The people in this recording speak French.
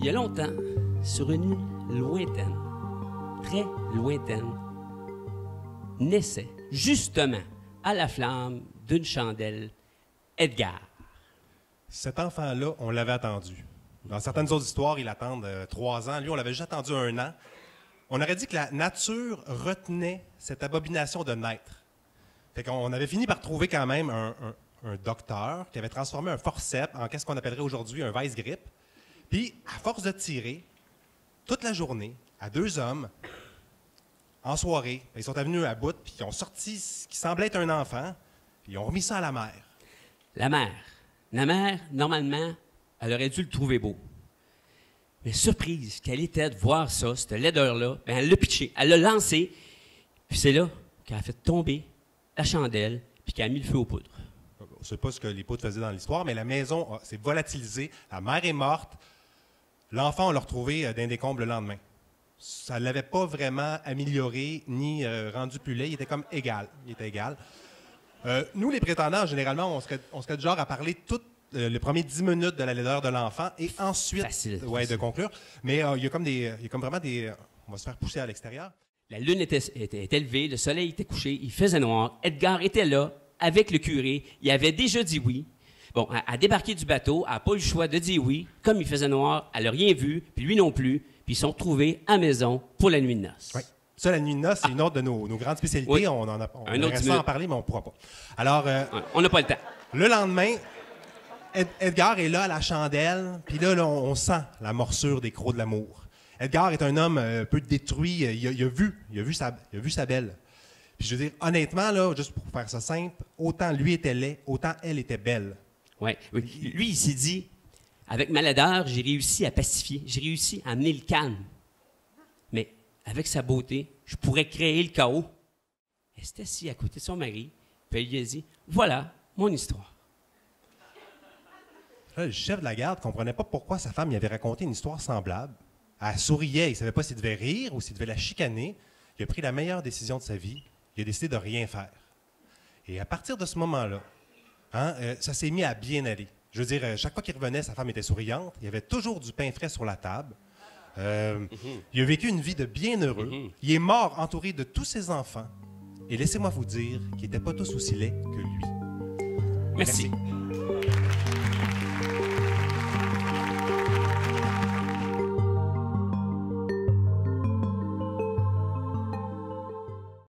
Il y a longtemps, sur une île lointaine, très lointaine, naissait, justement, à la flamme d'une chandelle, Edgar. Cet enfant-là, on l'avait attendu. Dans certaines autres histoires, ils l'attendent 3 ans. Lui, on l'avait juste attendu 1 an. On aurait dit que la nature retenait cette abomination de naître. Fait qu'on avait fini par trouver quand même un docteur qui avait transformé un forceps en qu'est-ce qu'on appellerait aujourd'hui un vice-grip. Puis, à force de tirer, toute la journée, à 2 hommes, en soirée, ils sont venus à bout, puis ils ont sorti ce qui semblait être un enfant, puis ils ont remis ça à la mère. La mère, normalement, elle aurait dû le trouver beau. Mais surprise qu'elle était de voir ça, cette laideur-là, bien, elle l'a pitché, elle l'a lancé, puis c'est là qu'elle a fait tomber la chandelle, puis qu'elle a mis le feu aux poudres. On ne sait pas ce que les poudres faisaient dans l'histoire, mais la maison s'est volatilisée, la mère est morte, l'enfant, on l'a retrouvé dans des décombres le lendemain. Ça ne l'avait pas vraiment amélioré ni rendu plus laid, il était comme égal. Il était égal. Nous, les prétendants, généralement, on serait du genre à parler tout les premiers 10 minutes de la laideur de l'enfant et ensuite de conclure. Mais il y a comme vraiment des... On va se faire pousser à l'extérieur. La lune était levée, le soleil était couché, il faisait noir. Edgar était là, avec le curé. Il avait déjà dit oui. Bon, elle a débarqué du bateau, elle n'a pas eu le choix de dire oui. Comme il faisait noir, elle n'a rien vu, puis lui non plus. Puis ils sont retrouvés à la maison pour la nuit de noces. Oui. Ça, la nuit de noces, c'est une autre de nos grandes spécialités. Oui. On aimerait ça en parler, mais on ne pourra pas. Alors, on n'a pas le temps. Le lendemain, Edgar est là à la chandelle, puis là, on sent la morsure des crocs de l'amour. Edgar est un homme un peu détruit. Il a vu sa belle. Puis je veux dire, honnêtement, là, juste pour faire ça simple, autant lui était laid, autant elle était belle. Ouais, oui. Lui, il s'est dit, avec ma laideur, j'ai réussi à pacifier, j'ai réussi à amener le calme. Mais avec sa beauté, je pourrais créer le chaos. Elle s'est assise à côté de son mari, puis elle lui a dit, voilà mon histoire. Là, le chef de la garde ne comprenait pas pourquoi sa femme lui avait raconté une histoire semblable. Elle souriait, il ne savait pas s'il devait rire ou s'il devait la chicaner. Il a pris la meilleure décision de sa vie. Il a décidé de rien faire. Et à partir de ce moment-là, ça s'est mis à bien aller. Je veux dire, chaque fois qu'il revenait, sa femme était souriante. Il y avait toujours du pain frais sur la table. Il a vécu une vie de bien heureux. Il est mort entouré de tous ses enfants. Et laissez-moi vous dire qu'ils n'étaient pas tous aussi laids que lui. Merci.